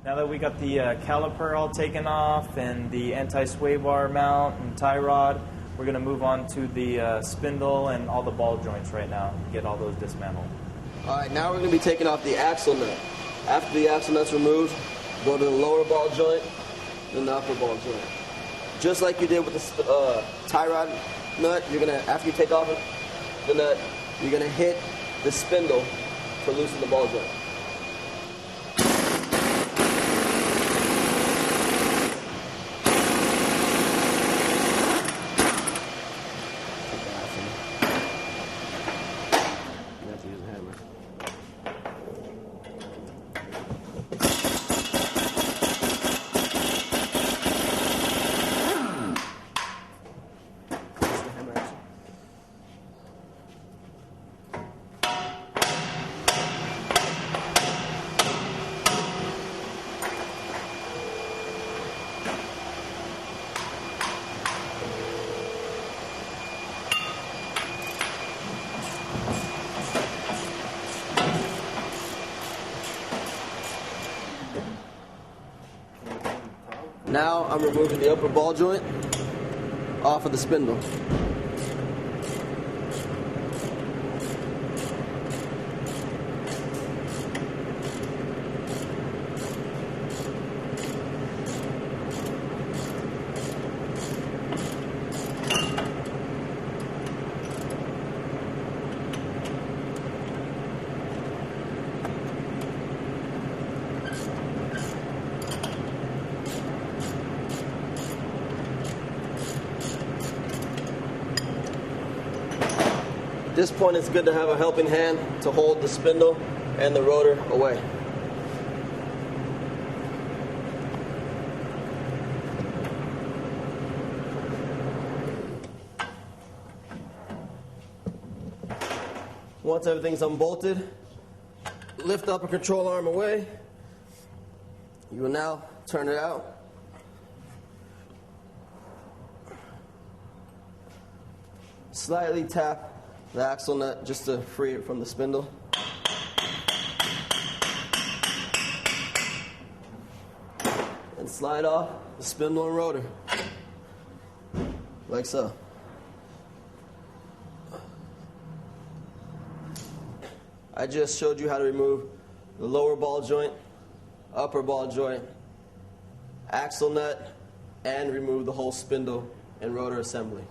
Now that we got the caliper all taken off and the anti-sway bar mount and tie rod, we're going to move on to the spindle and all the ball joints right now, get all those dismantled. All right, now we're going to be taking off the axle nut. After the axle nut's removed, go to the lower ball joint, then the upper ball joint. Just like you did with the tie rod nut, you're going to, after you take off the nut, you're going to hit the spindle to loosen the ball joint. You have to use a hammer. Now I'm removing the upper ball joint off of the spindle. At this point, it's good to have a helping hand to hold the spindle and the rotor away. Once everything's unbolted, lift up a control arm away. You will now turn it out. Slightly tap the axle nut just to free it from the spindle. And slide off the spindle and rotor, like so. I just showed you how to remove the lower ball joint, upper ball joint, axle nut, and remove the whole spindle and rotor assembly.